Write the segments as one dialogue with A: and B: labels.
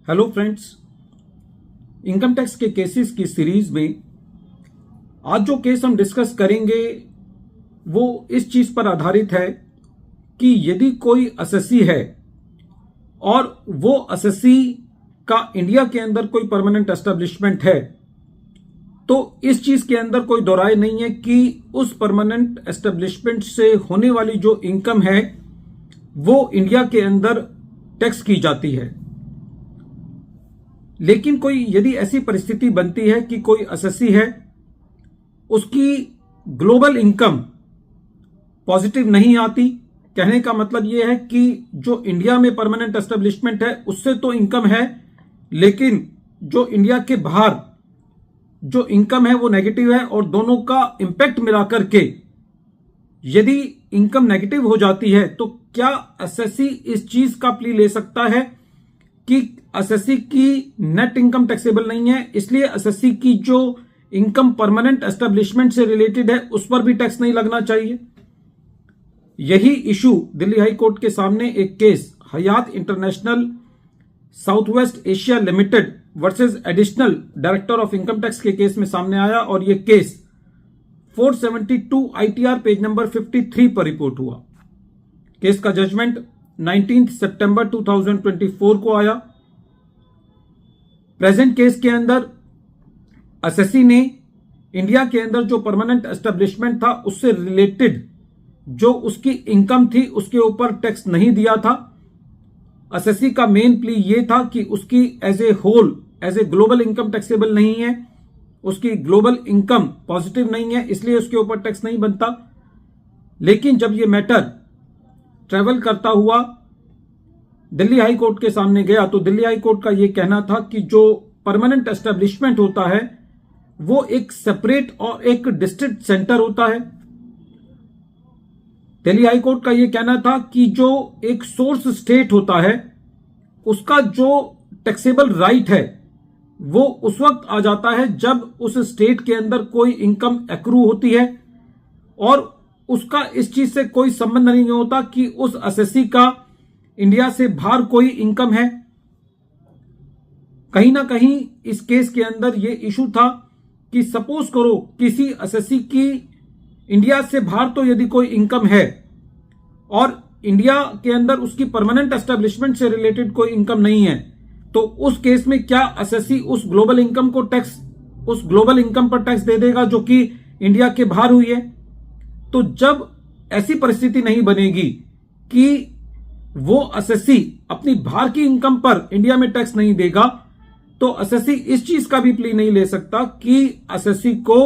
A: Hello friends, income tax के cases की series में आज जो केस हम डिस्कस करेंगे वो इस चीज पर आधारित है कि यदि कोई असेसी है और वो असेसी का इंडिया के अंदर कोई परमानेंट एस्टेब्लिशमेंट है तो इस चीज के अंदर कोई दो राय नहीं है कि उस परमानेंट एस्टेब्लिशमेंट से होने वाली जो इनकम है वो इंडिया के अंदर टैक्स की जाती है। लेकिन कोई यदि ऐसी परिस्थिति बनती है कि कोई असेसी है, उसकी ग्लोबल इनकम पॉजिटिव नहीं आती, कहने का मतलब यह है कि जो इंडिया में परमानेंट एस्टेब्लिशमेंट है उससे तो इनकम है, लेकिन जो इंडिया के बाहर जो इनकम है वो नेगेटिव है और दोनों का इंपैक्ट मिलाकर के यदि इनकम नेगेटिव हो जाती है तो क्या असेसी इस चीज का प्ली ले सकता है कि असेसी की नेट इनकम टैक्सेबल नहीं है, इसलिए असेसी की जो इनकम परमानेंट एस्टेब्लिशमेंट से रिलेटेड है उस पर भी टैक्स नहीं लगना चाहिए। यही इशू दिल्ली हाई कोर्ट के सामने एक case Hyatt international south west Asia limited versus additional director of income tax के केस में सामने आया और यह केस 472 ITR पेज नंबर 53 पर रिपोर्ट हुआ। केस का जजमेंट 19 सितंबर 2024 को आया। प्रेजेंट केस के अंदर असेसी ने इंडिया के अंदर जो परमानेंट एस्टेब्लिशमेंट था उससे रिलेटेड जो उसकी इनकम थी उसके ऊपर टैक्स नहीं दिया था। असेसी का मेन प्ली ये था कि उसकी as a global income taxable नहीं है, उसकी ग्लोबल इनकम पॉजिटिव नहीं है, इसलिए उसके ऊपर टैक्स नहीं बनता। लेकिन जब ये मैटर ट्रेवल करता हुआ दिल्ली हाई कोर्ट के सामने गया तो दिल्ली हाई कोर्ट का यह कहना था कि जो परमानेंट एस्टेब्लिशमेंट होता है वो एक सेपरेट और एक डिस्ट्रिक्ट सेंटर होता है। दिल्ली हाई कोर्ट का यह कहना था कि जो एक सोर्स स्टेट होता है उसका जो टैक्सेबल राइट है वो उस वक्त आ जाता है जब उस स्टेट के अंदर कोई इनकम एक्रू होती है और उसका इस चीज से कोई संबंध नहीं होता कि उस असेसी का इंडिया से बाहर कोई इनकम है। कहीं ना कहीं इस केस के अंदर यह इशू था कि सपोज करो किसी असेसी की इंडिया से बाहर तो यदि कोई इनकम है और इंडिया के अंदर उसकी परमानेंट एस्टेब्लिशमेंट से रिलेटेड कोई इनकम नहीं है तो उस केस में क्या असेसी उस ग्लोबल इनकम पर टैक्स दे देगा जो कि इंडिया के बाहर हुई है। तो जब ऐसी परिस्थिति नहीं बनेगी कि वो असेसी अपनी बाहर की इनकम पर इंडिया में टैक्स नहीं देगा तो असेसी इस चीज का भी प्ली नहीं ले सकता कि असेसी को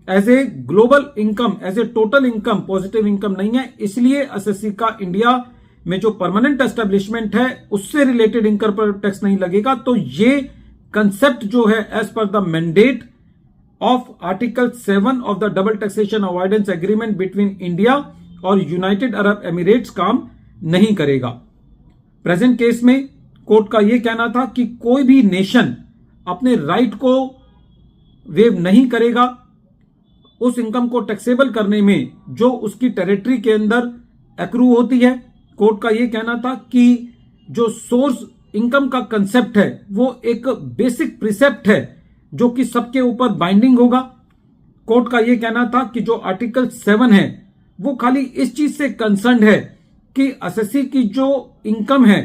A: as a global income, as a total income positive income नहीं है, इसलिए असेसी का इंडिया में जो परमानेंट एस्टेब्लिशमेंट है उससे रिलेटेड इनकम पर टैक्स नहीं लगेगा। तो ये कंसेप्ट जो है as per the mandate of article 7 of the double taxation avoidance agreement between India और यूनाइटेड अरब एमिरेट्स काम नहीं करेगा। प्रेजेंट केस में कोर्ट का यह कहना था कि कोई भी नेशन अपने राइट को वेव नहीं करेगा उस इनकम को टैक्सेबल करने में जो उसकी टेरिटरी के अंदर एक्रू होती है। कोर्ट का यह कहना था कि जो सोर्स इनकम का कंसेप्ट है वो एक बेसिक प्रिसेप्ट है जो कि सबके ऊपर बाइंडिंग होगा। कोर्ट का यह कहना था कि जो आर्टिकल 7 है वो खाली इस चीज से कंसर्न है कि असेसी की जो इनकम है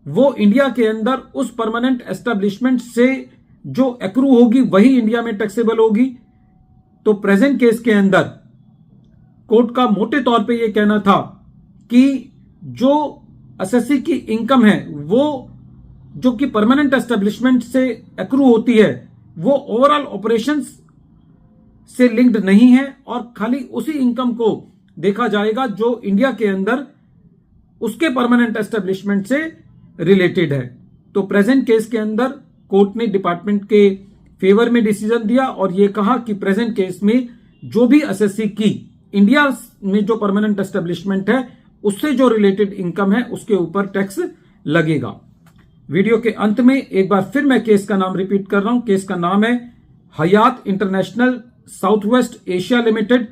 A: वो इंडिया के अंदर उस परमानेंट एस्टेब्लिशमेंट से जो एक्रू होगी वही इंडिया में टैक्सेबल होगी। तो प्रेजेंट केस के अंदर कोर्ट का मोटे तौर पे यह कहना था कि जो असेसी की इनकम है वो जो कि परमानेंट एस्टेब्लिशमेंट से एक्रू होती है वो ओवरऑल ऑपरेशंस से लिंक्ड नहीं है और खाली उसी इनकम को देखा जाएगा जो इंडिया के अंदर उसके परमानेंट एस्टेब्लिशमेंट से रिलेटेड है। तो प्रेजेंट केस के अंदर कोर्ट ने डिपार्टमेंट के फेवर में डिसीजन दिया और यह कहा कि प्रेजेंट केस में जो भी असेसी की इंडिया में जो परमानेंट एस्टेब्लिशमेंट है उससे जो रिलेटेड इनकम है उसके ऊपर टैक्स लगेगा। वीडियो के अंत में एक बार फिर मैं केस का नाम रिपीट कर रहा हूं। केस का नाम है Hyatt international south west Asia limited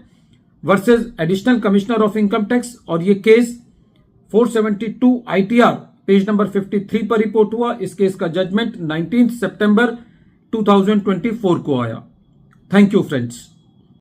A: versus additional commissioner of income tax और ये केस 472 ITR पेज नंबर 53 पर रिपोर्ट हुआ। इस केस का जजमेंट 19 सितंबर 2024 को आया। Thank you friends.